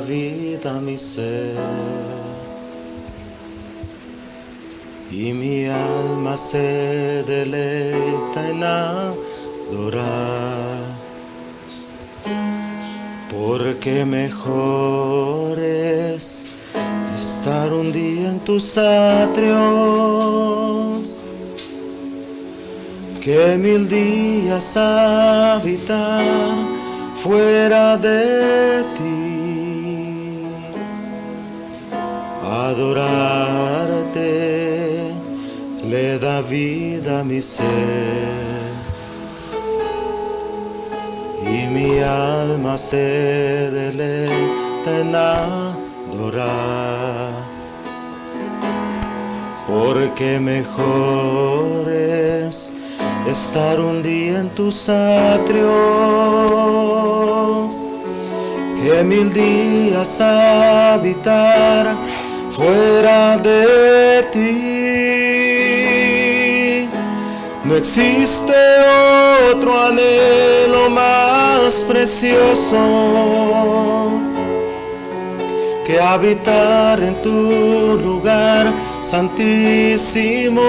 vida a mi ser, y mi alma se deleita en adorar, porque mejor es estar un día en tus atrios que 1000 días habitar fuera de ti. Adorarte le da vida a mi ser, y mi alma se deleita en adorar, porque mejor es estar un día en tus atrios que 1000 días habitar fuera de ti. No existe otro anhelo más precioso que habitar en tu lugar santísimo,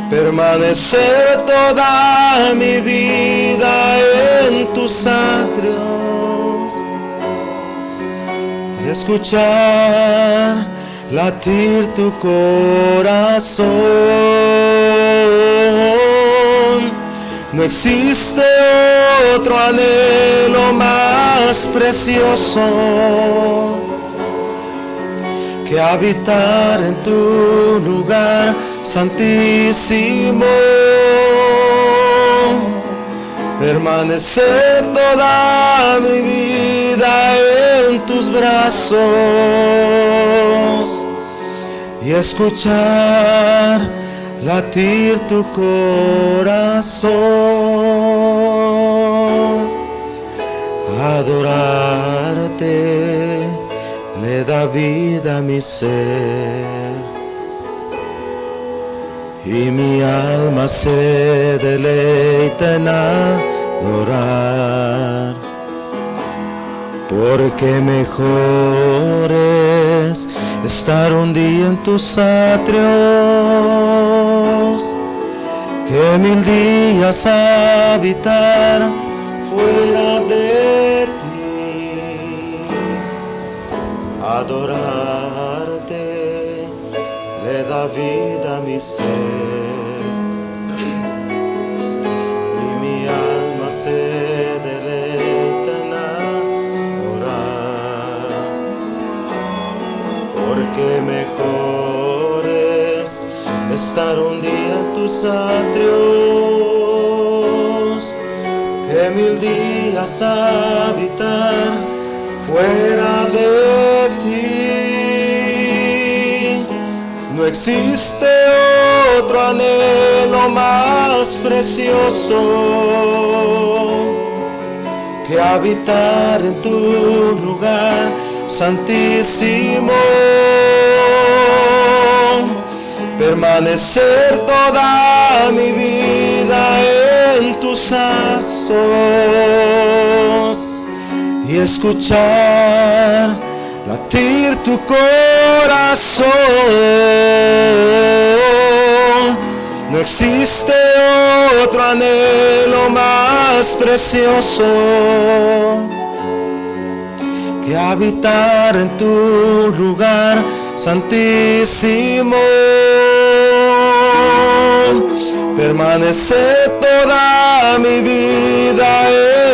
permanecer toda mi vida en tus atrios, escuchar latir tu corazón. No existe otro anhelo más precioso que habitar en tu lugar santísimo, permanecer toda mi vida en tus brazos y escuchar latir tu corazón. Adorarte le da vida a mi ser, y mi alma se deleita en adorar, porque mejor es estar un día en tus atrios que 1000 días habitar fuera de ti. Adorarte le da vida a mi ser, y mi alma se deleita en adorar, porque mejor es estar un día en tus atrios que 1000 días habitar fuera de ti. No existe otro anhelo más precioso que habitar en tu lugar santísimo, permanecer toda mi vida en tus brazos y escuchar latir tu corazón. No existe otro anhelo más precioso que habitar en tu lugar santísimo, permanecer toda mi vida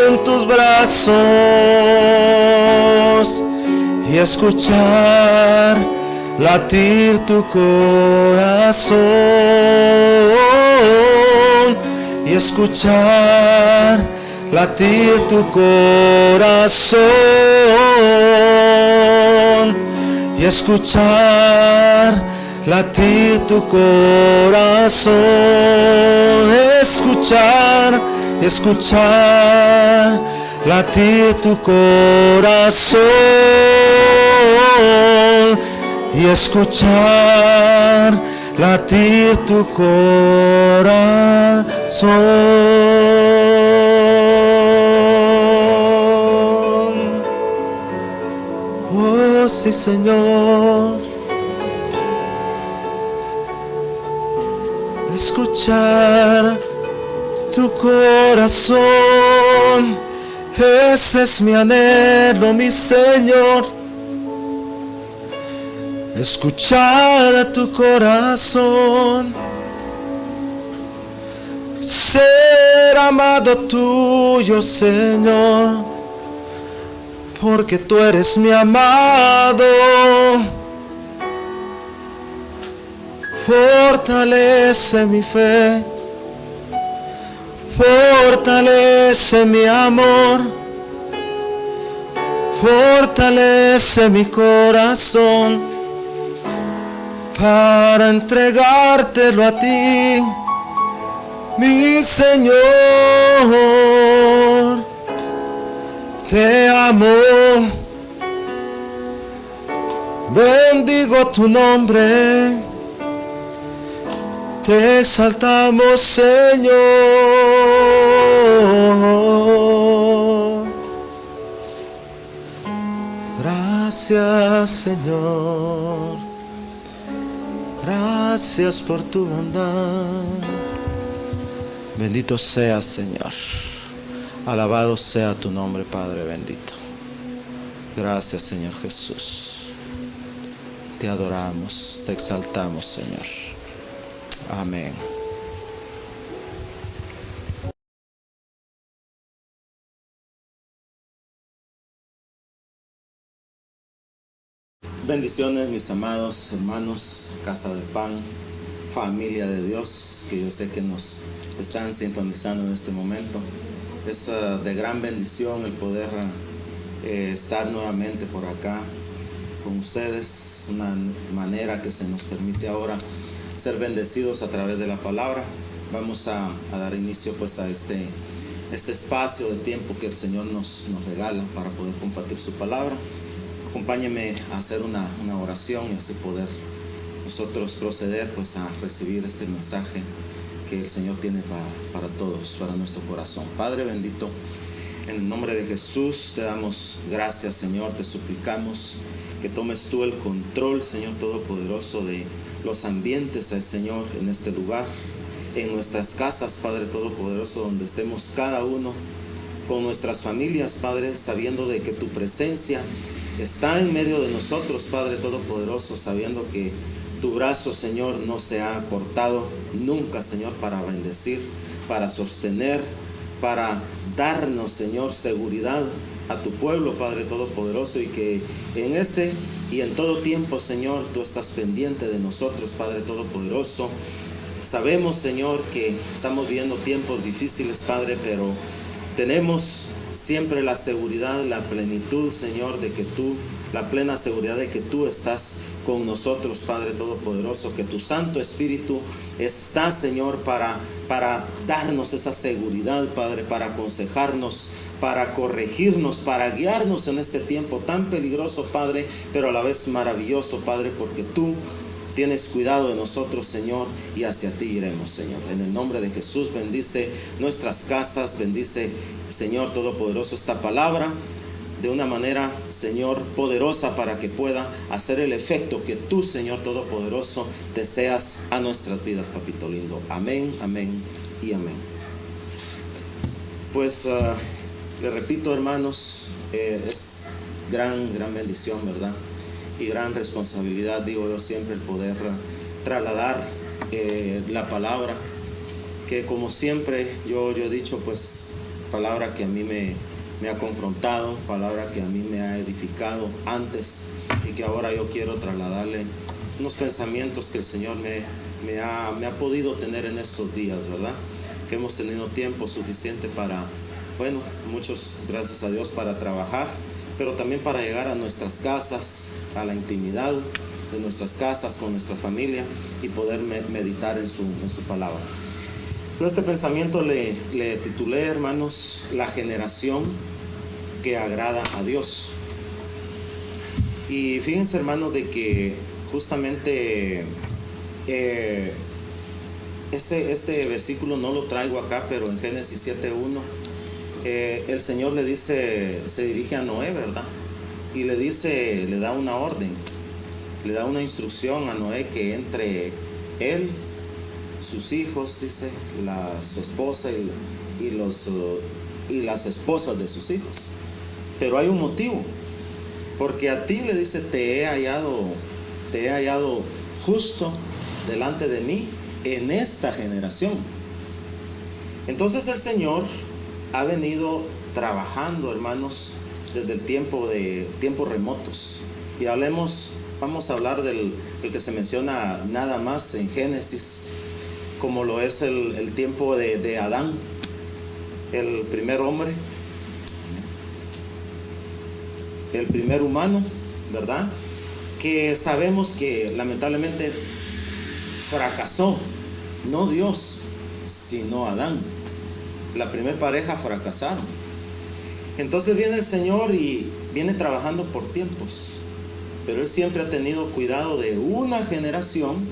en tus brazos y escuchar latir tu corazón, y escuchar latir tu corazón, y escuchar latir tu corazón, escuchar latir tu corazón, y escuchar latir tu corazón. sí Señor. Escuchar tu corazón, ese es mi anhelo, mi Señor. Escuchar a tu corazón, ser amado tuyo, Señor, porque tú eres mi amado. Fortalece mi fe, fortalece mi amor, fortalece mi corazón para entregártelo a ti, mi Señor. Te amo, bendigo tu nombre, te exaltamos, Señor. Gracias, Señor. Gracias por tu bondad. Bendito seas, Señor. Alabado sea tu nombre, Padre bendito. Gracias, Señor Jesús. Te adoramos, te exaltamos, Señor. Amén. Bendiciones, mis amados hermanos, Casa de Pan, familia de Dios, que yo sé que nos están sintonizando en este momento. Es de gran bendición el poder estar nuevamente por acá con ustedes, una manera que se nos permite ahora ser bendecidos a través de la palabra. Vamos a dar inicio pues a este espacio de tiempo que el Señor nos regala para poder compartir su palabra. Acompáñenme a hacer una oración y así poder nosotros proceder pues a recibir este mensaje que el Señor tiene para todos, para nuestro corazón. Padre bendito, en el nombre de Jesús te damos gracias, Señor. Te suplicamos que tomes tú el control, Señor Todopoderoso, de los ambientes, Señor, en este lugar, en nuestras casas, Padre Todopoderoso, donde estemos cada uno con nuestras familias, Padre, sabiendo de que tu presencia está en medio de nosotros, Padre Todopoderoso, sabiendo que tu brazo, Señor, no se ha cortado nunca, Señor, para bendecir, para sostener, para darnos, Señor, seguridad a tu pueblo, Padre Todopoderoso, y que en este y en todo tiempo, Señor, tú estás pendiente de nosotros, Padre Todopoderoso. Sabemos, Señor, que estamos viviendo tiempos difíciles, Padre, pero tenemos siempre la seguridad, la plenitud, Señor, de que tú, la plena seguridad de que tú estás con nosotros, Padre Todopoderoso, que tu Santo Espíritu está, Señor, para darnos esa seguridad, Padre, para aconsejarnos, para corregirnos, para guiarnos en este tiempo tan peligroso, Padre, pero a la vez maravilloso, Padre, porque tú tienes cuidado de nosotros, Señor, y hacia ti iremos, Señor. En el nombre de Jesús, bendice nuestras casas, bendice, Señor Todopoderoso, esta palabra de una manera, Señor, poderosa para que pueda hacer el efecto que tú, Señor Todopoderoso, deseas a nuestras vidas, papito lindo. Amén, amén y amén. Pues le repito, hermanos, es gran bendición, ¿verdad? Y gran responsabilidad, digo yo siempre, el poder trasladar la palabra, que como siempre yo he dicho, pues palabra que a mí me ha confrontado, palabra que a mí me ha edificado antes y que ahora yo quiero trasladarle unos pensamientos que el Señor me ha podido tener en estos días, ¿verdad? Que hemos tenido tiempo suficiente para, bueno, muchos, gracias a Dios, para trabajar, pero también para llegar a nuestras casas, a la intimidad de nuestras casas con nuestra familia y poder meditar en su palabra. Este pensamiento le titulé, hermanos, la generación que agrada a Dios. Y fíjense, hermanos, de que justamente este versículo no lo traigo acá, pero en Génesis 7:1 el Señor le dice, se dirige a Noé, ¿verdad? y le dice, le da una orden, le da una instrucción a Noé que entre él, sus hijos, dice, su esposa y las esposas de sus hijos. Pero hay un motivo, porque a ti, le dice, te he hallado justo delante de mí en esta generación. Entonces el Señor ha venido trabajando, hermanos, desde el tiempos remotos. Y vamos a hablar del que se menciona nada más en Génesis, como lo es el tiempo de Adán, el primer hombre, el primer humano, ¿verdad? Que sabemos que lamentablemente fracasó, no Dios, sino Adán. La primera pareja fracasaron. Entonces viene el Señor y viene trabajando por tiempos, pero Él siempre ha tenido cuidado de una generación,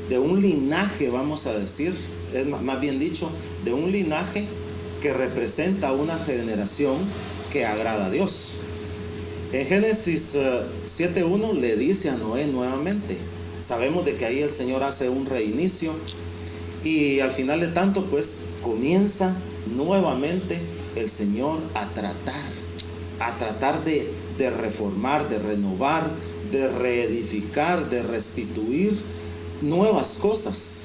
de un linaje, vamos a decir, es más bien dicho, de un linaje que representa una generación que agrada a Dios. En Génesis 7:1 le dice a Noé nuevamente. Sabemos de que ahí el Señor hace un reinicio y al final de tanto, pues comienza nuevamente el Señor a tratar de reformar, de renovar, de reedificar, de restituir nuevas cosas,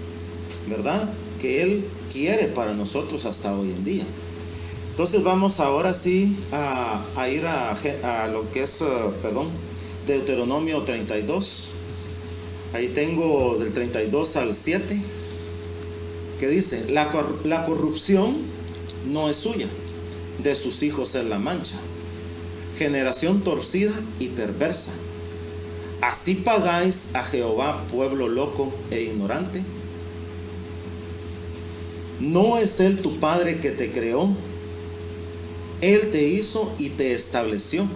¿verdad? Que Él quiere para nosotros hasta hoy en día. Entonces vamos ahora sí a ir a lo que es, Deuteronomio 32. Ahí tengo del 32 al 7, que dice, la corrupción no es suya, de sus hijos es la mancha, generación torcida y perversa. ¿Así pagáis a Jehová, pueblo loco e ignorante? ¿No es Él tu Padre que te creó? Él te hizo y te estableció.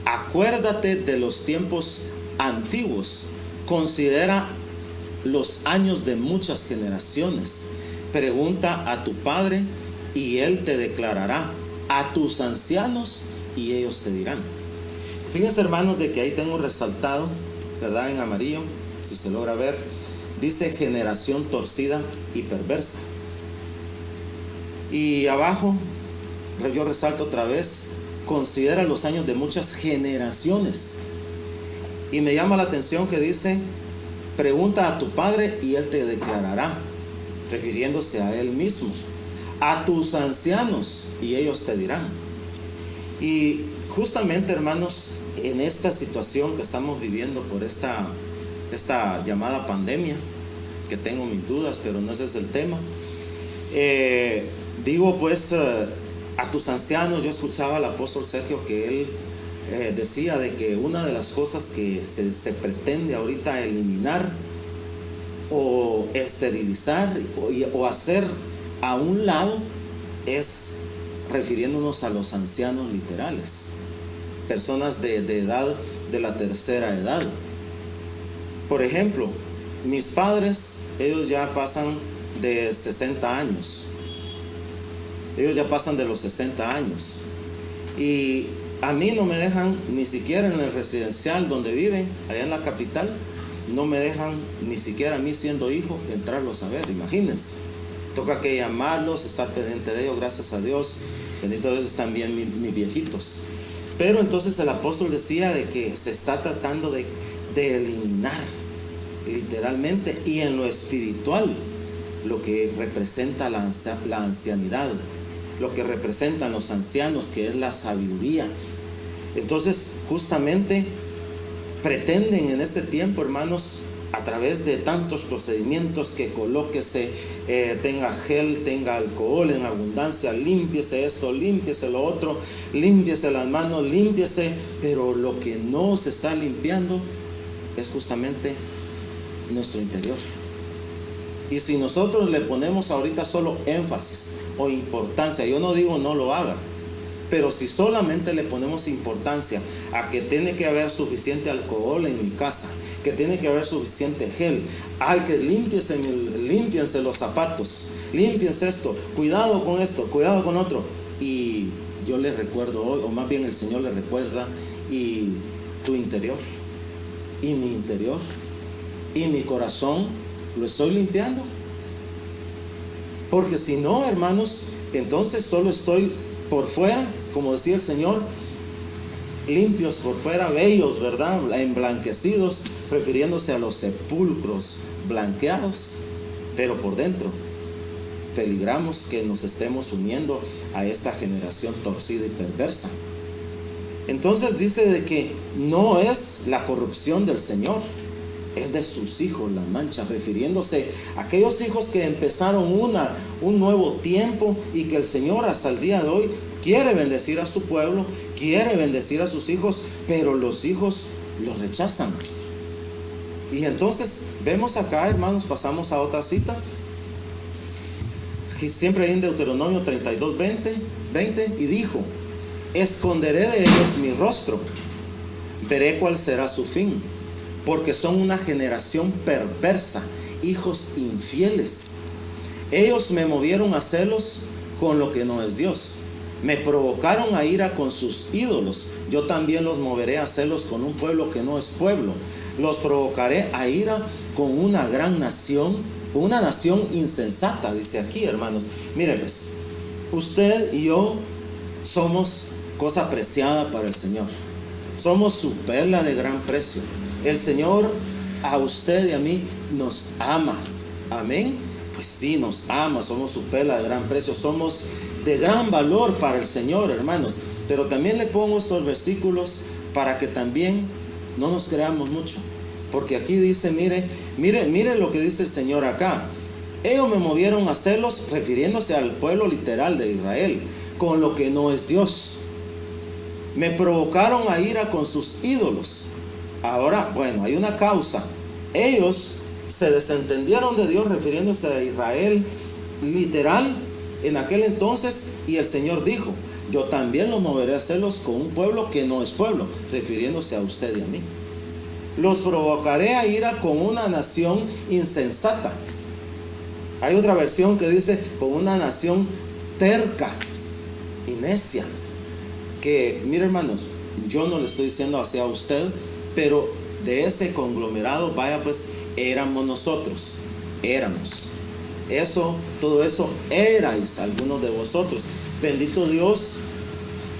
Acuérdate de los tiempos antiguos. Considera los años de muchas generaciones. Pregunta a tu Padre y Él te declarará. A tus ancianos y ellos te dirán. Fíjense, hermanos, de que ahí tengo resaltado, ¿verdad? En amarillo, si se logra ver, dice generación torcida y perversa. Y abajo yo resalto otra vez, considera los años de muchas generaciones. Y me llama la atención que dice, pregunta a tu Padre y Él te declarará, refiriéndose a Él mismo. A tus ancianos y ellos te dirán. Y justamente, hermanos, en esta situación que estamos viviendo por esta llamada pandemia, que tengo mis dudas, pero no ese es el tema, digo pues, a tus ancianos. Yo escuchaba al apóstol Sergio que él decía de que una de las cosas que se pretende ahorita eliminar o esterilizar o hacer a un lado es refiriéndonos a los ancianos literales, personas de edad, de la tercera edad. Por ejemplo, mis padres, ellos ya pasan de 60 años. Ellos ya pasan de los 60 años. Y a mí no me dejan, ni siquiera en el residencial donde viven, allá en la capital, no me dejan ni siquiera a mí siendo hijo entrarlos a ver, imagínense. Toca que llamarlos, estar pendiente de ellos, gracias a Dios. Bendito Dios, están bien mis viejitos. Pero entonces el apóstol decía de que se está tratando de eliminar literalmente y en lo espiritual lo que representa la ancianidad, lo que representan los ancianos, que es la sabiduría. Entonces justamente pretenden en este tiempo, hermanos, a través de tantos procedimientos, que colóquese, tenga gel, tenga alcohol en abundancia, límpiese esto, límpiese lo otro, límpiese las manos, límpiese, pero lo que no se está limpiando es justamente nuestro interior. Y si nosotros le ponemos ahorita solo énfasis o importancia, yo no digo no lo haga, pero si solamente le ponemos importancia a que tiene que haber suficiente alcohol en mi casa, que tiene que haber suficiente gel, hay que límpiense los zapatos, límpiense esto, cuidado con esto, cuidado con otro. Y yo les recuerdo hoy, o más bien el Señor les recuerda y tu interior, y mi interior, y mi corazón, ¿lo estoy limpiando? Porque si no, hermanos, entonces solo estoy por fuera, como decía el Señor, limpios por fuera, bellos, ¿verdad? Emblanquecidos, refiriéndose a los sepulcros blanqueados, pero por dentro peligramos que nos estemos uniendo a esta generación torcida y perversa. Entonces dice de que no es la corrupción del Señor, es de sus hijos la mancha, refiriéndose a aquellos hijos que empezaron un nuevo tiempo y que el Señor hasta el día de hoy quiere bendecir a su pueblo, quiere bendecir a sus hijos, pero los hijos los rechazan. Y entonces vemos acá, hermanos, pasamos a otra cita, siempre ahí en Deuteronomio 32, 20, y dijo: esconderé de ellos mi rostro, veré cuál será su fin, porque son una generación perversa, hijos infieles. Ellos me movieron a celos con lo que no es Dios, me provocaron a ira con sus ídolos. Yo también los moveré a celos con un pueblo que no es pueblo. Los provocaré a ira con una gran nación, una nación insensata, dice aquí, hermanos. Mire pues, usted y yo somos cosa preciada para el Señor. Somos su perla de gran precio. El Señor a usted y a mí nos ama. Amén. Pues sí, nos ama. Somos su perla de gran precio. Somos de gran valor para el Señor, hermanos. Pero también le pongo estos versículos para que también no nos creamos mucho. Porque aquí dice, mire lo que dice el Señor acá. Ellos me movieron a celos, refiriéndose al pueblo literal de Israel, con lo que no es Dios. Me provocaron a ira con sus ídolos. Ahora, bueno, hay una causa. Ellos se desentendieron de Dios, refiriéndose a Israel literal en aquel entonces, y el Señor dijo: yo también los moveré a celos con un pueblo que no es pueblo, refiriéndose a usted y a mí. Los provocaré a ira con una nación insensata. Hay otra versión que dice con una nación terca y necia. Que, mire, hermanos, yo no le estoy diciendo hacia usted, pero de ese conglomerado, vaya pues, éramos nosotros. Éramos. Todo eso erais algunos de vosotros. Bendito Dios,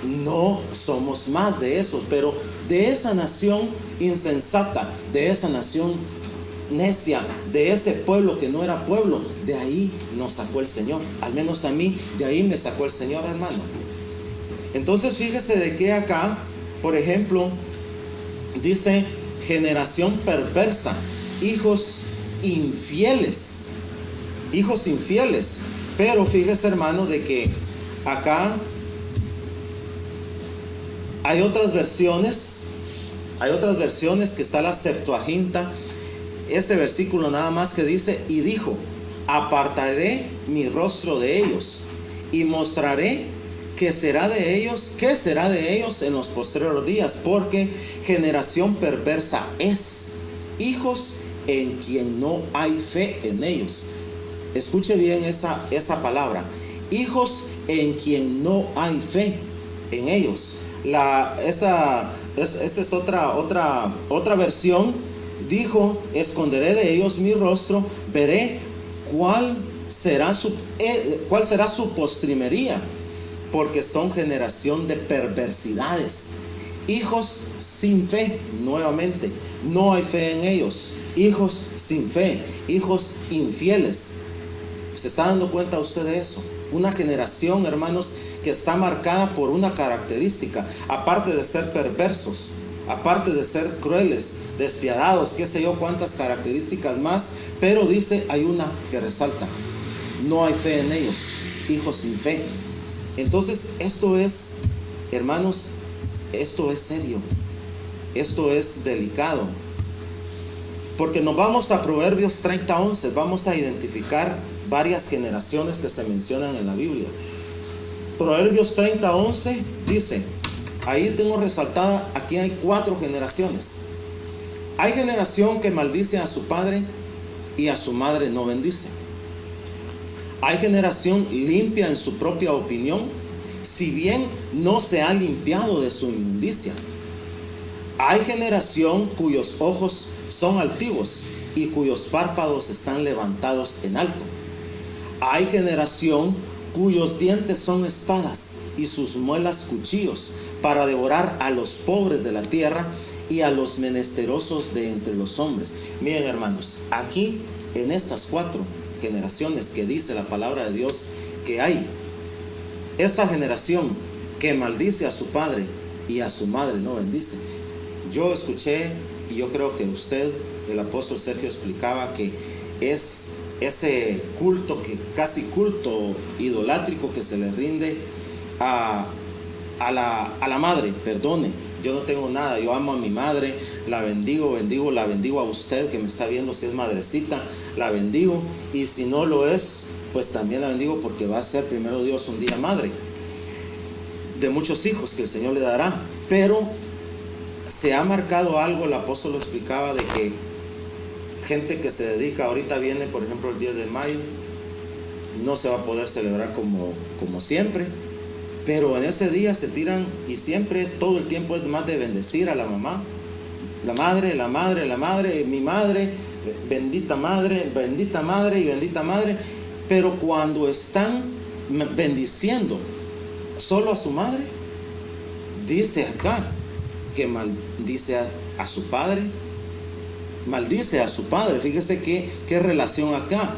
no somos más de esos, pero de esa nación insensata, de esa nación necia, de ese pueblo que no era pueblo, de ahí nos sacó el Señor. Al menos a mí, de ahí me sacó el Señor, hermano. Entonces fíjese de que acá, por ejemplo, dice generación perversa, hijos infieles. Hijos infieles. Pero fíjese, hermano, de que acá hay otras versiones que está la Septuaginta, ese versículo nada más que dice: y dijo, apartaré mi rostro de ellos y mostraré qué será de ellos en los postreros días, porque generación perversa es, hijos en quien no hay fe en ellos. Escuche bien esa palabra, hijos en quien no hay fe en ellos. Esta es otra versión. Dijo: esconderé de ellos mi rostro, veré cuál será su postrimería, porque son generación de perversidades, hijos sin fe. Nuevamente, no hay fe en ellos, hijos sin fe, hijos infieles. ¿Se está dando cuenta usted de eso? Una generación, hermanos, que está marcada por una característica, aparte de ser perversos, aparte de ser crueles, despiadados, qué sé yo cuántas características más, pero dice, hay una que resalta: no hay fe en ellos, hijos sin fe. Entonces esto es, hermanos, esto es serio, esto es delicado, porque nos vamos a Proverbios 30:11, vamos a identificar varias generaciones que se mencionan en la Biblia. Proverbios 30:11 dice, ahí tengo resaltada, aquí hay 4 generaciones. Hay generación que maldice a su padre y a su madre no bendice. Hay generación limpia en su propia opinión, si bien no se ha limpiado de su inmundicia. Hay generación cuyos ojos son altivos y cuyos párpados están levantados en alto. Hay generación cuyos dientes son espadas y sus muelas cuchillos, para devorar a los pobres de la tierra y a los menesterosos de entre los hombres. Miren, hermanos, aquí en estas 4 generaciones que dice la palabra de Dios que hay, esta generación que maldice a su padre y a su madre no bendice. Yo escuché, y yo creo que usted, el apóstol Sergio, explicaba que es ese culto, que casi culto idolátrico que se le rinde a la madre. Perdone, yo no tengo nada, yo amo a mi madre, la bendigo, la bendigo a usted que me está viendo, si es madrecita, la bendigo, y si no lo es, pues también la bendigo, porque va a ser primero Dios un día madre de muchos hijos que el Señor le dará. Pero se ha marcado algo, el apóstol lo explicaba, de que gente que se dedica, ahorita viene por ejemplo el 10 de mayo, no se va a poder celebrar como siempre, pero en ese día se tiran, y siempre, todo el tiempo es más de bendecir a la mamá, la madre, mi madre, bendita madre y bendita madre. Pero cuando están bendiciendo solo a su madre, dice acá que maldice a su padre, maldice a su padre. Fíjese qué relación acá.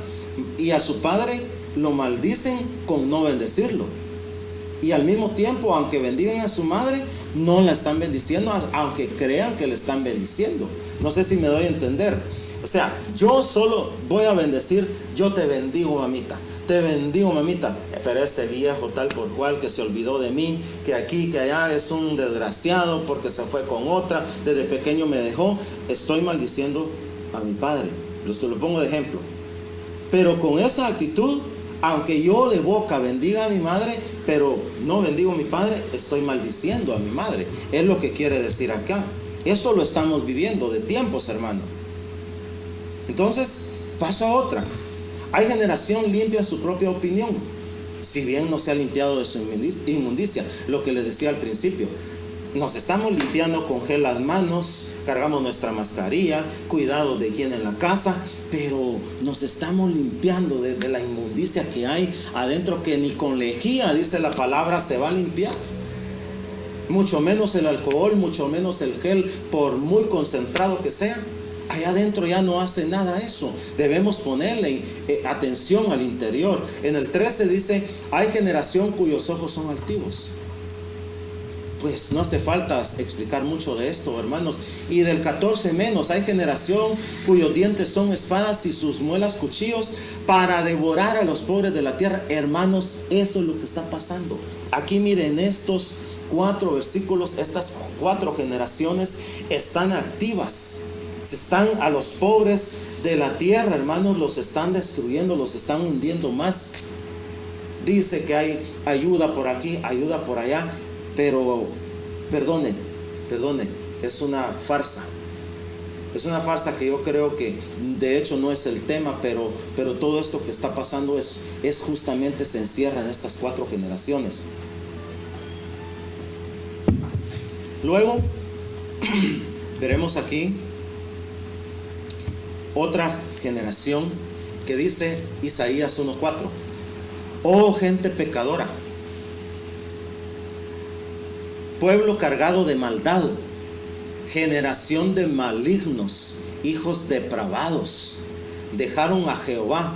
Y a su padre lo maldicen con no bendecirlo, y al mismo tiempo, aunque bendigan a su madre, no la están bendiciendo, aunque crean que le están bendiciendo. No sé si me doy a entender. O sea, yo solo voy a bendecir, yo te bendigo, mamita, te bendigo, mamita, pero ese viejo tal por cual que se olvidó de mí, que aquí, que allá, es un desgraciado porque se fue con otra, desde pequeño me dejó, estoy maldiciendo a mi padre. Lo pongo de ejemplo. Pero con esa actitud, aunque yo de boca bendiga a mi madre, pero no bendigo a mi padre, estoy maldiciendo a mi madre. Es lo que quiere decir acá. Esto lo estamos viviendo de tiempos, hermano. Entonces, paso a otra. Hay generación limpia en su propia opinión, si bien no se ha limpiado de su inmundicia. Lo que les decía al principio, nos estamos limpiando con gel las manos, cargamos nuestra mascarilla, cuidado de higiene en la casa, pero nos estamos limpiando de la inmundicia que hay adentro, que ni con lejía, dice la palabra, se va a limpiar. Mucho menos el alcohol, mucho menos el gel, por muy concentrado que sea. Allá adentro ya no hace nada eso. Debemos ponerle atención al interior. En el 13 dice, hay generación cuyos ojos son altivos. Pues no hace falta explicar mucho de esto, hermanos. Y del 14 menos, hay generación cuyos dientes son espadas y sus muelas cuchillos, para devorar a los pobres de la tierra. Hermanos, eso es lo que está pasando. Aquí miren, estos 4 versículos, estas 4 generaciones están activas. Se están, a los pobres de la tierra, hermanos, los están destruyendo, los están hundiendo más. Dice que hay ayuda por aquí, ayuda por allá, pero perdone, es una farsa. Es una farsa que yo creo que de hecho no es el tema, pero todo esto que está pasando es justamente, se encierra en estas 4 generaciones. Luego veremos aquí otra generación que dice Isaías 1:4. Oh gente pecadora, pueblo cargado de maldad, generación de malignos, hijos depravados, dejaron a Jehová,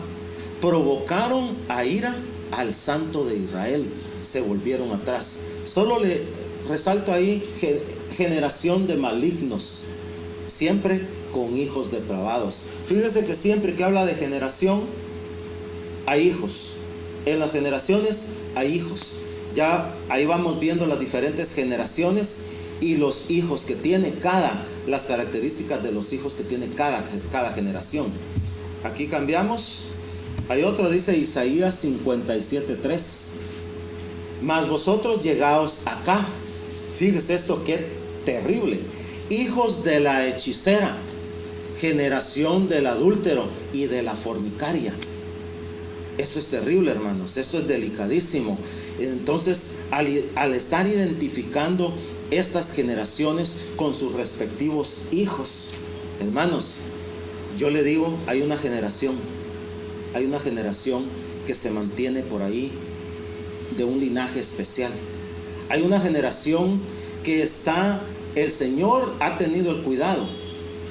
provocaron a ira al Santo de Israel, se volvieron atrás. Solo le resalto ahí, generación de malignos, siempre con hijos depravados. Fíjese que siempre que habla de generación, hay hijos. En las generaciones hay hijos. Ya ahí vamos viendo las diferentes generaciones y los hijos que tiene las características de los hijos que tiene cada generación. Aquí cambiamos. Hay otro, dice Isaías 57:3. Mas vosotros llegaos acá. Fíjese esto, qué terrible. Hijos de la hechicera, generación del adúltero y de la fornicaria. Esto es terrible, hermanos, esto es delicadísimo. Entonces, al estar identificando estas generaciones con sus respectivos hijos. Hermanos, yo le digo, hay una generación que se mantiene por ahí de un linaje especial. Hay una generación que el Señor ha tenido el cuidado,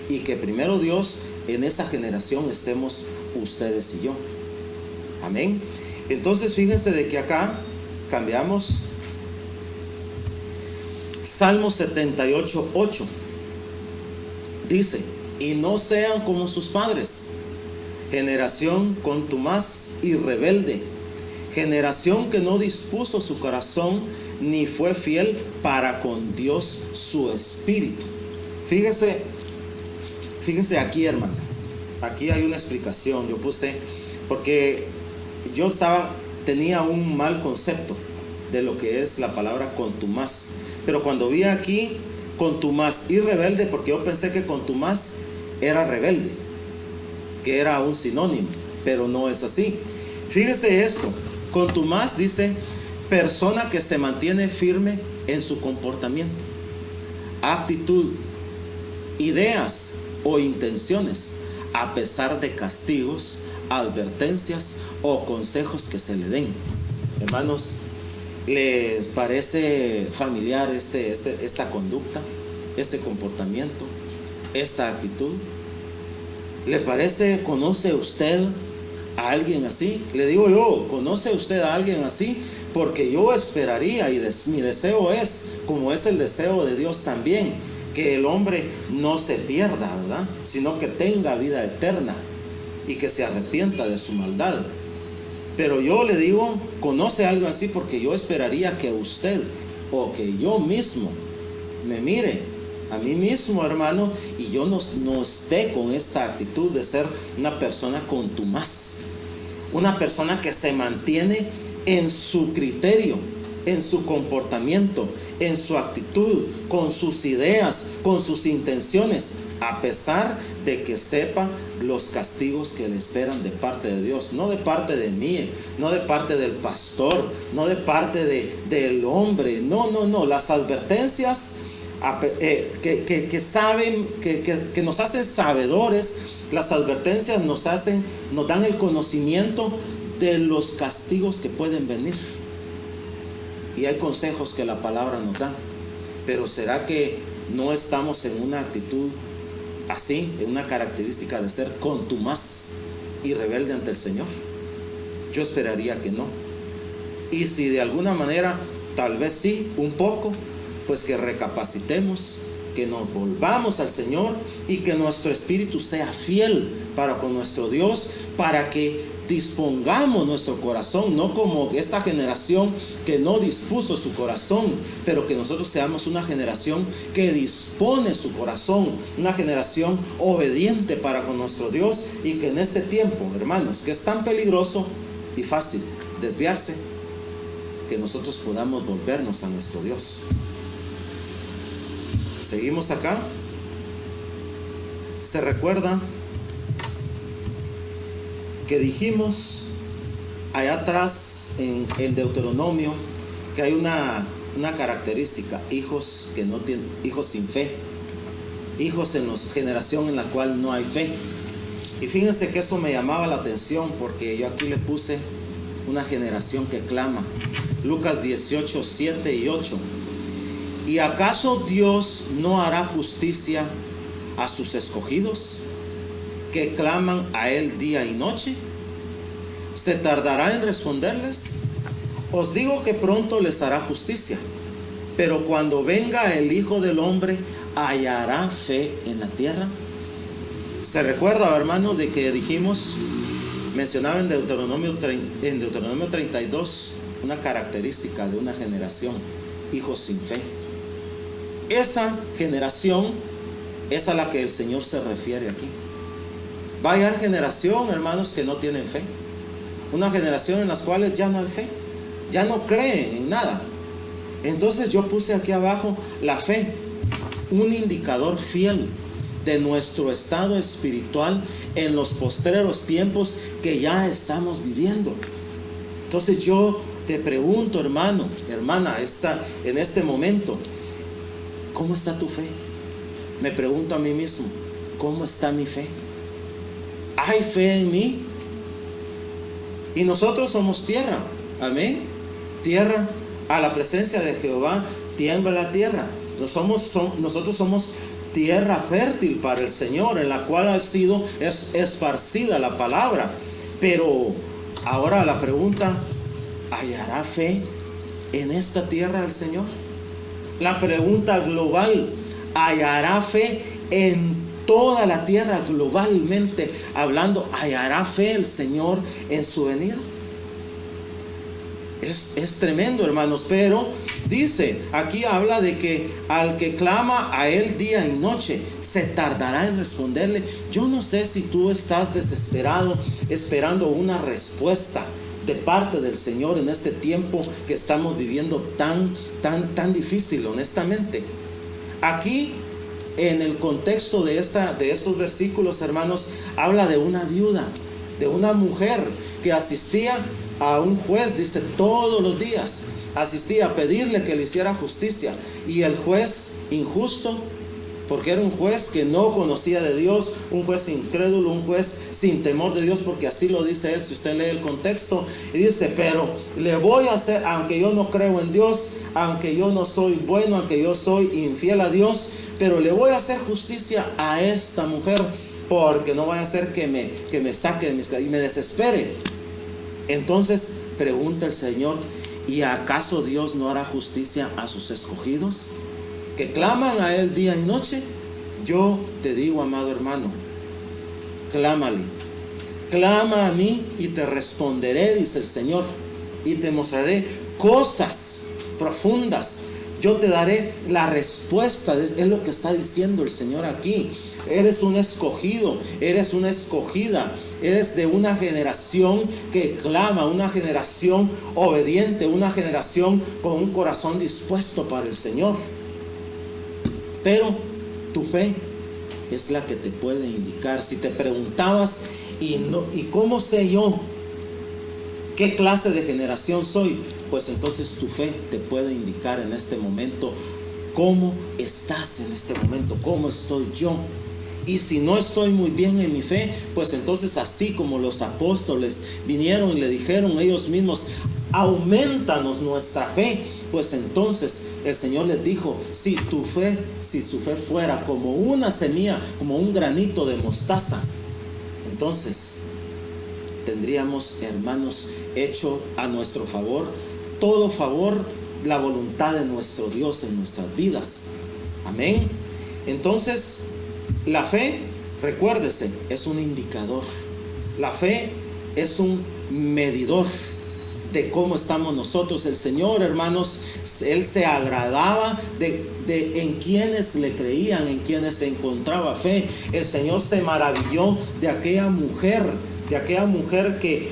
y que primero Dios, en esa generación estemos ustedes y yo. Amén. Entonces fíjense de que acá cambiamos. Salmo 78:8 dice: y no sean como sus padres, generación contumaz y rebelde, generación que no dispuso su corazón ni fue fiel para con Dios su espíritu. Fíjese aquí, hermano. Aquí hay una explicación. Yo puse, porque yo tenía un mal concepto de lo que es la palabra contumaz. Pero cuando vi aquí contumaz y rebelde, porque yo pensé que contumaz era rebelde, que era un sinónimo, pero no es así. Fíjese esto: contumaz dice persona que se mantiene firme en su comportamiento, actitud, ideas o intenciones, a pesar de castigos, advertencias o consejos que se le den. Hermanos, ¿les parece familiar esta conducta, este comportamiento, esta actitud? ¿Le parece? ¿Conoce usted a alguien así? Le digo yo, ¿conoce usted a alguien así? Porque yo esperaría, y mi deseo es, como es el deseo de Dios también, que el hombre no se pierda, ¿verdad?, sino que tenga vida eterna y que se arrepienta de su maldad. Pero yo le digo, ¿conoce algo así? Porque yo esperaría que usted, o que yo mismo, me mire a mí mismo, hermano, y yo no esté con esta actitud de ser una persona contumaz, una persona que se mantiene en su criterio, en su comportamiento, en su actitud, con sus ideas, con sus intenciones, a pesar de que sepa los castigos que le esperan de parte de Dios, no de parte de mí, no de parte del pastor, no de parte del hombre, no, las advertencias que saben, que nos hacen sabedores. Las advertencias nos dan el conocimiento de los castigos que pueden venir, y hay consejos que la palabra nos da. Pero ¿será que no estamos en una actitud así, en una característica de ser contumaz y rebelde ante el Señor? Yo esperaría que no. Y si de alguna manera, tal vez sí, un poco, pues que recapacitemos, que nos volvamos al Señor, y que nuestro espíritu sea fiel para con nuestro Dios, para que dispongamos nuestro corazón, no como esta generación que no dispuso su corazón, pero que nosotros seamos una generación que dispone su corazón, una generación obediente para con nuestro Dios, y que en este tiempo, hermanos, que es tan peligroso y fácil desviarse, que nosotros podamos volvernos a nuestro Dios. Seguimos acá. Se recuerda que dijimos allá atrás en Deuteronomio que hay una característica: hijos que no tienen, hijos sin fe, hijos en la generación en la cual no hay fe. Y fíjense que eso me llamaba la atención, porque yo aquí le puse una generación que clama. Lucas 18, 7 y 8. ¿Y acaso Dios no hará justicia a sus escogidos, que claman a Él día y noche? ¿Se tardará en responderles? Os digo que pronto les hará justicia. Pero cuando venga el Hijo del Hombre, ¿hallará fe en la tierra? ¿Se recuerda, hermano, de que mencionaba en Deuteronomio 32 una característica de una generación: hijos sin fe? Esa generación es a la que el Señor se refiere aquí. Va a haber generación, hermanos, que no tienen fe. Una generación en las cuales ya no hay fe, ya no creen en nada. Entonces yo puse aquí abajo la fe, un indicador fiel de nuestro estado espiritual en los postreros tiempos que ya estamos viviendo. Entonces yo te pregunto, hermano, hermana, en este momento, ¿Cómo está tu fe? Me pregunto a mí mismo, ¿cómo está mi fe? ¿Hay fe en mí? Y nosotros somos tierra, amén. Tierra, a la presencia de Jehová tiembla la tierra. Nosotros somos tierra fértil para el Señor, en la cual ha sido esparcida la palabra. Pero ahora la pregunta, ¿hallará fe en esta tierra el Señor? La pregunta global, ¿hallará fe en toda la tierra globalmente hablando? ¿Hallará fe el Señor en su venida? Es tremendo, hermanos, pero dice, aquí habla de que al que clama a él día y noche, se tardará en responderle. Yo no sé si tú estás desesperado esperando una respuesta de parte del Señor en este tiempo que estamos viviendo tan difícil, honestamente. Aquí, en el contexto de estos versículos, hermanos, habla de una viuda, de una mujer que asistía a un juez, dice, todos los días asistía a pedirle que le hiciera justicia, y el juez injusto, porque era un juez que no conocía de Dios, un juez incrédulo, un juez sin temor de Dios, porque así lo dice él, si usted lee el contexto, y dice, pero le voy a hacer, aunque yo no creo en Dios, aunque yo no soy bueno, aunque yo soy infiel a Dios, pero le voy a hacer justicia a esta mujer, porque no vaya a ser que me saque de mis y me desespere. Entonces pregunta el Señor, ¿y acaso Dios no hará justicia a sus escogidos, que claman a Él día y noche? Yo te digo, amado hermano, clámale, clama a mí y te responderé, dice el Señor, y te mostraré cosas profundas. Yo te daré la respuesta, es lo que está diciendo el Señor aquí. Eres un escogido, eres una escogida, eres de una generación que clama, una generación obediente, una generación con un corazón dispuesto para el Señor. Pero tu fe es la que te puede indicar. Si te preguntabas, ¿y cómo sé yo qué clase de generación soy? Pues entonces tu fe te puede indicar en este momento cómo estás en este momento, cómo estoy yo. Y si no estoy muy bien en mi fe, pues entonces así como los apóstoles vinieron y le dijeron ellos mismos, aumentanos nuestra fe, pues entonces el Señor les dijo, si su fe fuera como una semilla, como un granito de mostaza, entonces tendríamos, hermanos, hecho a nuestro favor, todo favor, la voluntad de nuestro Dios en nuestras vidas. Amén. Entonces, la fe, recuérdese, es un indicador. La fe es un medidor de cómo estamos nosotros. El Señor, hermanos, Él se agradaba de en quienes le creían, en quienes se encontraba fe. El Señor se maravilló de aquella mujer que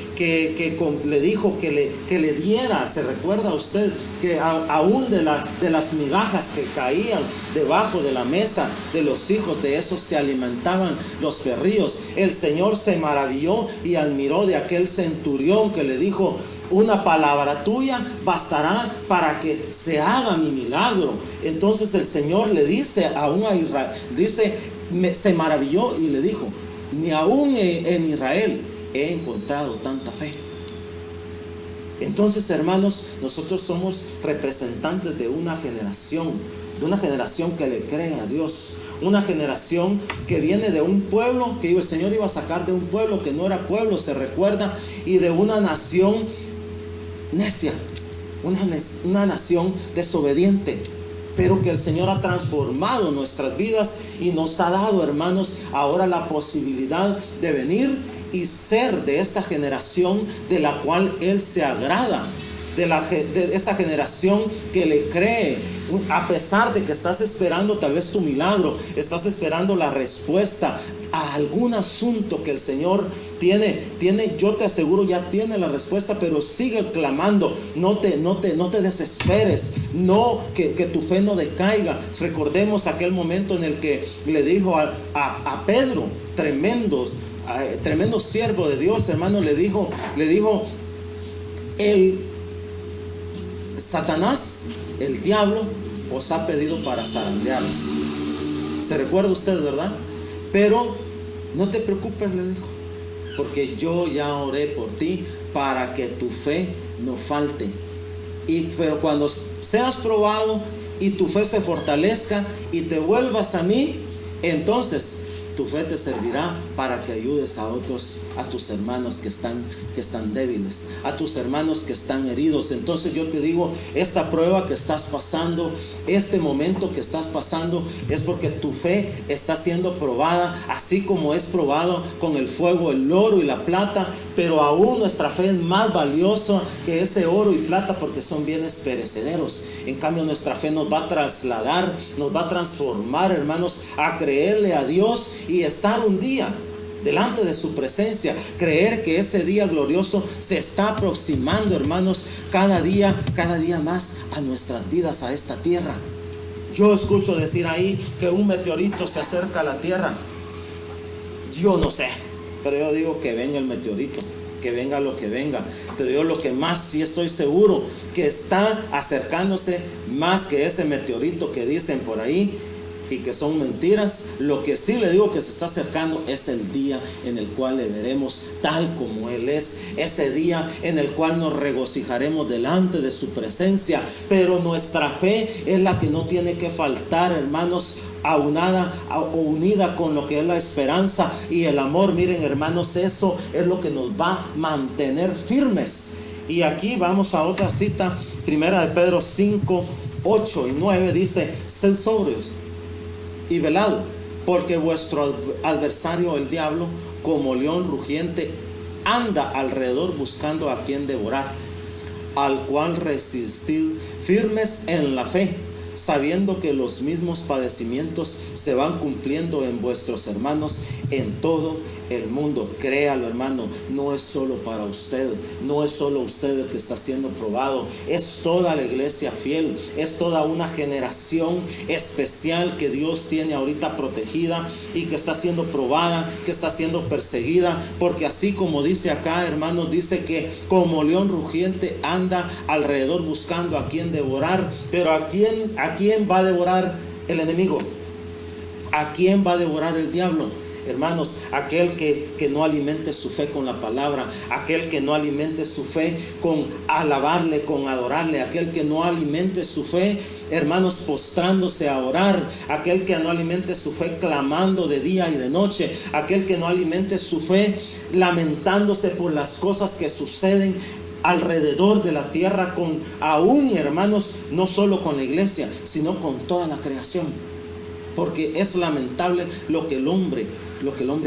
le dijo que le diera. ¿Se recuerda usted que aún de las migajas que caían debajo de la mesa de los hijos, de esos se alimentaban los perrillos? El Señor se maravilló y admiró de aquel centurión que le dijo, una palabra tuya bastará para que se haga mi milagro. Entonces el Señor le dice a Israel, se maravilló y le dijo, ni aún en Israel he encontrado tanta fe. Entonces, hermanos, nosotros somos representantes de una generación que le cree a Dios, una generación que viene de un pueblo que el Señor iba a sacar de un pueblo que no era pueblo, se recuerda, y de una nación necia, una nación desobediente, pero que el Señor ha transformado nuestras vidas y nos ha dado, hermanos, ahora la posibilidad de venir y ser de esta generación de la cual Él se agrada, de esa generación que le cree. A pesar de que estás esperando tal vez tu milagro, estás esperando la respuesta a algún asunto que el Señor tiene, yo te aseguro, ya tiene la respuesta, pero sigue clamando. No te desesperes, que tu fe no decaiga. Recordemos aquel momento en el que le dijo a Pedro, tremendo siervo de Dios, hermano, le dijo Satanás, el diablo, os ha pedido para zarandearos. ¿Se recuerda usted, verdad? Pero no te preocupes, le dijo, porque yo ya oré por ti para que tu fe no falte. Pero cuando seas probado y tu fe se fortalezca y te vuelvas a mí, entonces tu fe te servirá para que ayudes a otros, a tus hermanos que están débiles, a tus hermanos que están heridos. Entonces yo te digo, esta prueba que estás pasando, este momento que estás pasando, es porque tu fe está siendo probada, así como es probado con el fuego, el oro y la plata. Pero aún nuestra fe es más valiosa que ese oro y plata, porque son bienes perecederos. En cambio, nuestra fe nos va a trasladar, nos va a transformar, hermanos, a creerle a Dios y estar un día delante de su presencia, creer que ese día glorioso se está aproximando, hermanos, cada día más a nuestras vidas, a esta tierra. Yo escucho decir ahí que un meteorito se acerca a la tierra. Yo no sé, pero yo digo que venga el meteorito, que venga lo que venga. Pero yo lo que más sí estoy seguro, que está acercándose más que ese meteorito que dicen por ahí y que son mentiras. Lo que sí le digo que se está acercando es el día en el cual le veremos tal como Él es, ese día en el cual nos regocijaremos delante de su presencia. Pero nuestra fe es la que no tiene que faltar, hermanos, aunada o unida con lo que es la esperanza y el amor. Miren, hermanos, eso es lo que nos va a mantener firmes. Y aquí vamos a otra cita, primera de Pedro 5, 8 y 9, dice: sed sobrios y velado, porque vuestro adversario el diablo, como león rugiente, anda alrededor buscando a quien devorar, al cual resistid firmes en la fe, sabiendo que los mismos padecimientos se van cumpliendo en vuestros hermanos en todo el mundo. Créalo, hermano, no es solo para usted, no es solo usted el que está siendo probado, es toda la iglesia fiel, es toda una generación especial que Dios tiene ahorita protegida y que está siendo probada, que está siendo perseguida, porque así como dice acá, hermanos, dice que como león rugiente anda alrededor buscando a quien devorar. Pero ¿a quién va a devorar el enemigo? ¿A quién va a devorar el diablo? Hermanos, aquel que no alimente su fe con la palabra, aquel que no alimente su fe con alabarle, con adorarle, aquel que no alimente su fe, hermanos, postrándose a orar, aquel que no alimente su fe clamando de día y de noche, aquel que no alimente su fe lamentándose por las cosas que suceden alrededor de la tierra, con aún, hermanos, no solo con la iglesia, sino con toda la creación. Porque es lamentable lo que el hombre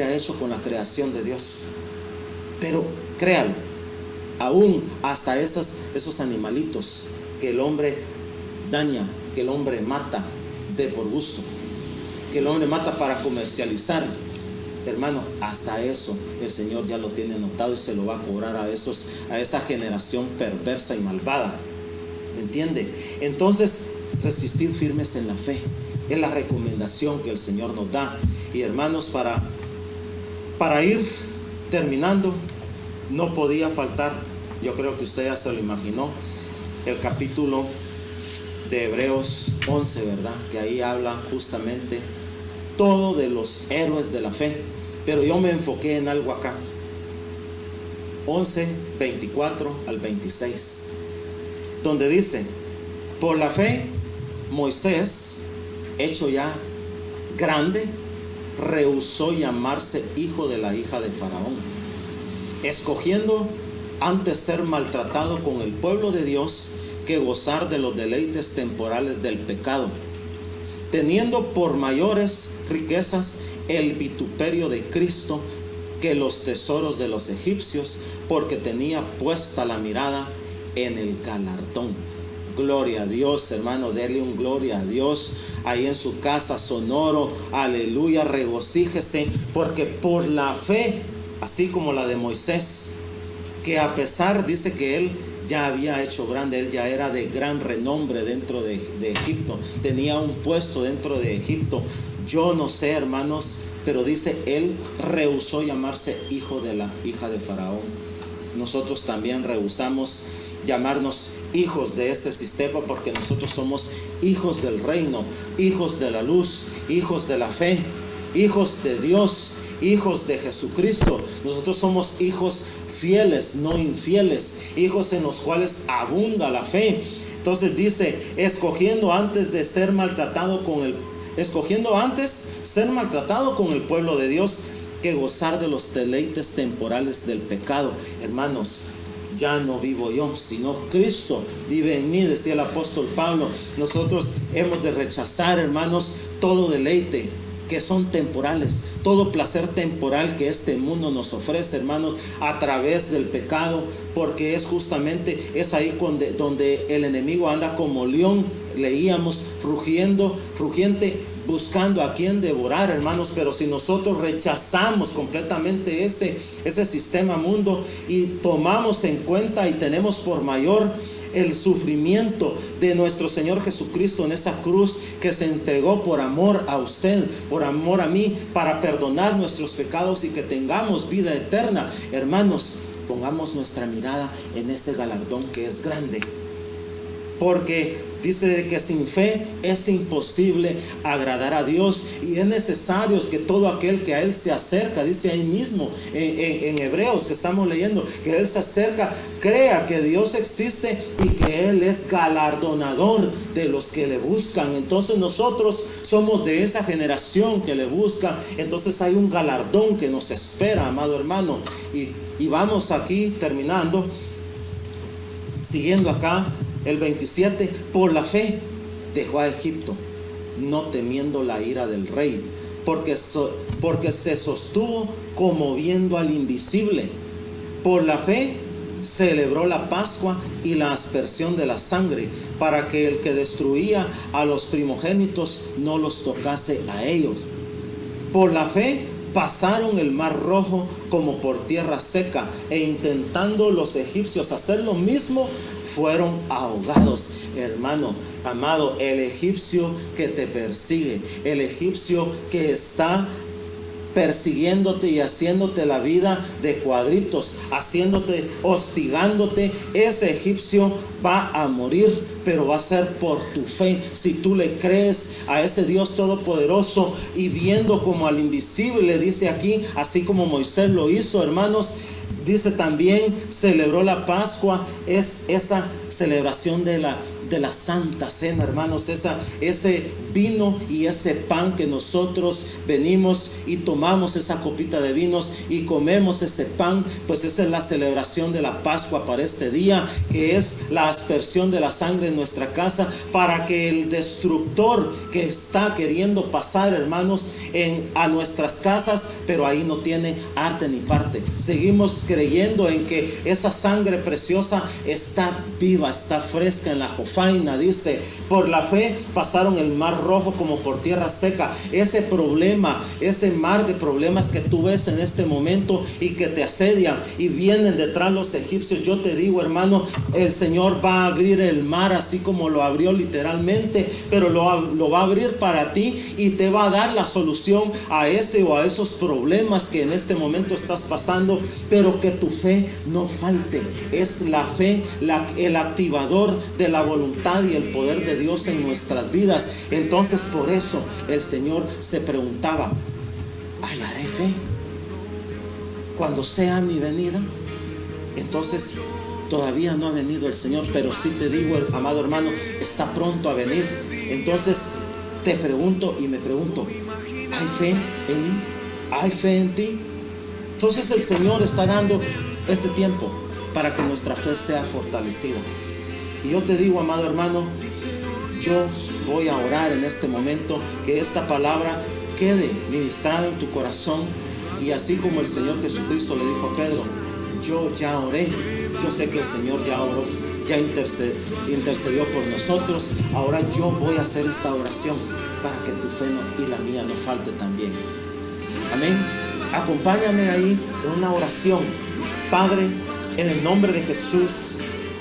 ha hecho con la creación de Dios. Pero créalo, aún hasta esos animalitos que el hombre daña, que el hombre mata de por gusto, que el hombre mata para comercializar, hermano, hasta eso el Señor ya lo tiene anotado y se lo va a cobrar a esa generación perversa y malvada. ¿Entiende? Entonces, resistid firmes en la fe. Es la recomendación que el Señor nos da. Y hermanos, para ir terminando, no podía faltar, yo creo que usted ya se lo imaginó, el capítulo de Hebreos 11, ¿verdad? Que ahí habla justamente todo de los héroes de la fe. Pero yo me enfoqué en algo acá. 11, 24 al 26, donde dice: por la fe, Moisés, hecho ya grande, rehusó llamarse hijo de la hija de Faraón, escogiendo antes ser maltratado con el pueblo de Dios que gozar de los deleites temporales del pecado, teniendo por mayores riquezas el vituperio de Cristo que los tesoros de los egipcios, porque tenía puesta la mirada en el galardón. Gloria a Dios, hermano, dele un gloria a Dios ahí en su casa, sonoro, aleluya, regocíjese, porque por la fe, así como la de Moisés, que a pesar, dice que él ya había hecho grande, él ya era de gran renombre dentro de Egipto, tenía un puesto dentro de Egipto. Yo no sé, hermanos, pero dice, él rehusó llamarse hijo de la hija de Faraón. Nosotros también rehusamos llamarnos hijos de este sistema, porque nosotros somos hijos del reino, hijos de la luz, hijos de la fe, hijos de Dios, hijos de Jesucristo. Nosotros somos hijos fieles, no infieles, hijos en los cuales abunda la fe. Entonces dice, escogiendo antes ser maltratado con el pueblo de Dios, que gozar de los deleites temporales del pecado. Hermanos, ya no vivo yo, sino Cristo vive en mí, decía el apóstol Pablo. Nosotros hemos de rechazar, hermanos, todo deleite que son temporales, todo placer temporal que este mundo nos ofrece, hermanos, a través del pecado, porque es justamente, es ahí donde el enemigo anda como león, leíamos, rugiente, buscando a quien devorar, hermanos. Pero si nosotros rechazamos completamente ese sistema mundo y tomamos en cuenta y tenemos por mayor el sufrimiento de nuestro Señor Jesucristo en esa cruz, que se entregó por amor a usted, por amor a mí, para perdonar nuestros pecados y que tengamos vida eterna, hermanos, pongamos nuestra mirada en ese galardón que es grande, porque dice que sin fe es imposible agradar a Dios, y es necesario que todo aquel que a Él se acerca, dice ahí mismo en Hebreos que estamos leyendo, que Él se acerca, crea que Dios existe y que Él es galardonador de los que le buscan. Entonces nosotros somos de esa generación que le busca. Entonces hay un galardón que nos espera, amado hermano. Y vamos aquí terminando, siguiendo acá. El 27, por la fe dejó a Egipto, no temiendo la ira del rey, porque se sostuvo como viendo al invisible. Por la fe celebró la Pascua y la aspersión de la sangre, para que el que destruía a los primogénitos no los tocase a ellos. Por la fe pasaron el mar rojo como por tierra seca, e intentando los egipcios hacer lo mismo, fueron ahogados. Hermano amado, el egipcio que te persigue, el egipcio que está persiguiéndote y haciéndote la vida de cuadritos, hostigándote, ese egipcio va a morir, pero va a ser por tu fe. Si tú le crees a ese Dios todopoderoso y viendo como al invisible, dice aquí, así como Moisés lo hizo, hermanos. Dice también, celebró la Pascua, es esa celebración de la Santa Cena, hermanos, ese vino y ese pan que nosotros venimos y tomamos esa copita de vinos y comemos ese pan, pues esa es la celebración de la Pascua para este día, que es la aspersión de la sangre en nuestra casa, para que el destructor que está queriendo pasar, hermanos, a nuestras casas, pero ahí no tiene arte ni parte. Seguimos creyendo en que esa sangre preciosa está viva, está fresca en la jofaina. Dice, por la fe pasaron el mar rojo como por tierra seca. Ese problema, ese mar de problemas que tú ves en este momento y que te asedian y vienen detrás los egipcios, yo te digo, hermano, el Señor va a abrir el mar así como lo abrió literalmente, pero lo va a abrir para ti y te va a dar la solución a ese o a esos problemas que en este momento estás pasando, pero que tu fe no falte. Es la fe el activador de la voluntad y el poder de Dios en nuestras vidas. Entonces por eso el Señor se preguntaba, ¿hallaré fe cuando sea mi venida? Entonces todavía no ha venido el Señor, pero sí te digo, amado hermano, está pronto a venir. Entonces te pregunto y me pregunto, ¿hay fe en mí? ¿Hay fe en ti? Entonces el Señor está dando este tiempo para que nuestra fe sea fortalecida. Y yo te digo, amado hermano, yo voy a orar en este momento, que esta palabra quede ministrada en tu corazón. Y así como el Señor Jesucristo le dijo a Pedro, yo ya oré, yo sé que el Señor ya oró, ya intercedió por nosotros. Ahora yo voy a hacer esta oración para que tu fe y la mía no falte también. Amén. Acompáñame ahí en una oración. Padre, en el nombre de Jesús,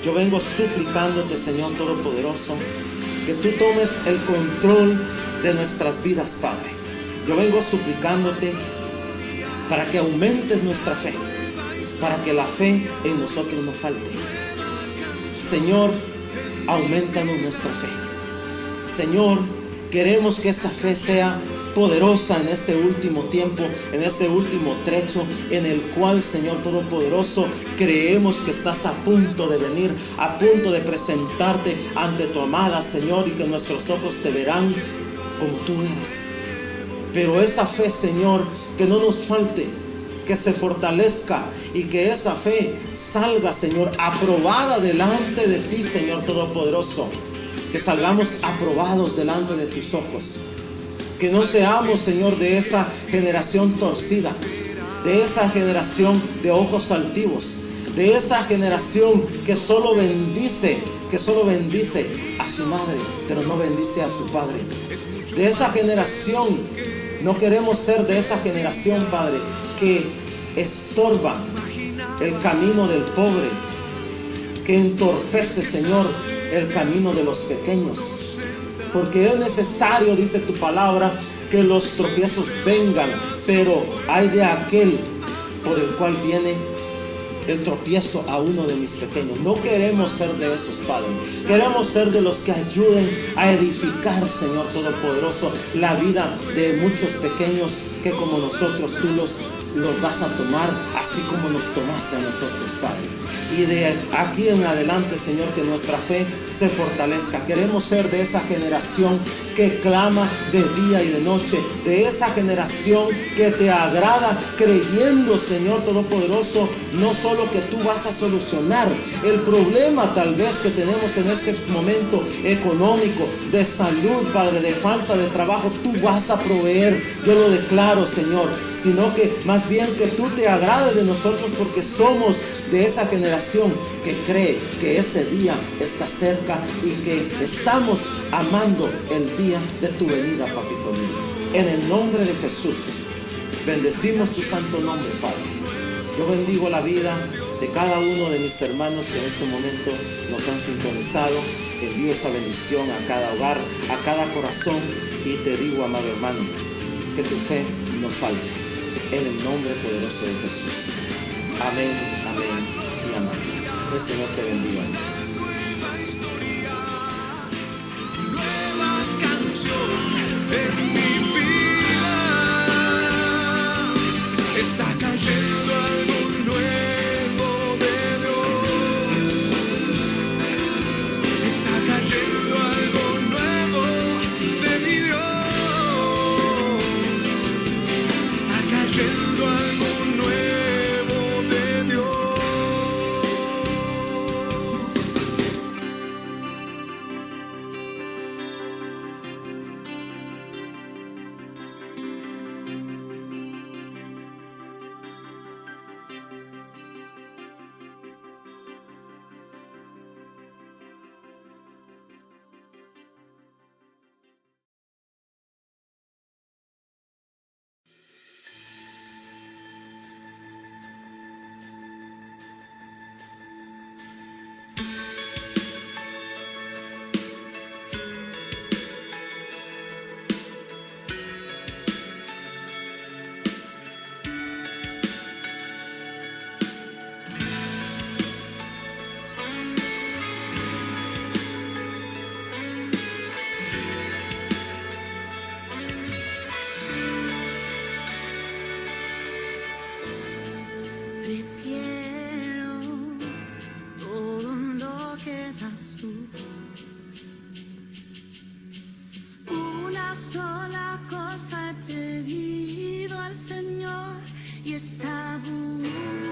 yo vengo suplicándote, Señor Todopoderoso, que tú tomes el control de nuestras vidas, Padre. Yo vengo suplicándote para que aumentes nuestra fe, para que la fe en nosotros no falte. Señor, aumentanos nuestra fe. Señor, queremos que esa fe sea poderosa en este último tiempo, en este último trecho en el cual, Señor Todopoderoso, creemos que estás a punto de venir, a punto de presentarte ante tu amada, Señor, y que nuestros ojos te verán como tú eres. Pero esa fe, Señor, que no nos falte, que se fortalezca y que esa fe salga, Señor, aprobada delante de ti, Señor Todopoderoso. Que salgamos aprobados delante de tus ojos. Que no seamos, Señor, de esa generación torcida, de esa generación de ojos altivos, de esa generación que solo bendice a su madre, pero no bendice a su padre. De esa generación, no queremos ser de esa generación, Padre, que estorba el camino del pobre, que entorpece, Señor, el camino de los pequeños. Porque es necesario, dice tu palabra, que los tropiezos vengan, pero hay de aquel por el cual viene el tropiezo a uno de mis pequeños. No queremos ser de esos, Padre. Queremos ser de los que ayuden a edificar, Señor Todopoderoso, la vida de muchos pequeños que como nosotros tú los vas a tomar, así como nos tomaste a nosotros, Padre. Y de aquí en adelante, Señor, que nuestra fe se fortalezca. Queremos ser de esa generación que clama de día y de noche, de esa generación que te agrada, creyendo, Señor Todopoderoso, no solo que tú vas a solucionar el problema tal vez que tenemos en este momento económico, de salud, Padre, de falta de trabajo, tú vas a proveer, yo lo declaro, Señor, sino que más bien que tú te agrades de nosotros, porque somos de esa generación que cree que ese día está cerca y que estamos amando el día de tu venida, papito mío. En el nombre de Jesús, bendecimos tu santo nombre, Padre. Yo bendigo la vida de cada uno de mis hermanos que en este momento nos han sintonizado. Envío esa bendición a cada hogar, a cada corazón, y te digo, amado hermano, que tu fe no falte. En el nombre poderoso de Jesús. Amén, amén y amén. El Señor te bendiga. Nueva canción en mi vida. Está cayendo algo nuevo de Dios. Está cayendo algo nuevo de mi Dios. Está cayendo algo nuevo de Dios. Prefiero todo lo que das tú. Una sola cosa he pedido al Señor y está buscando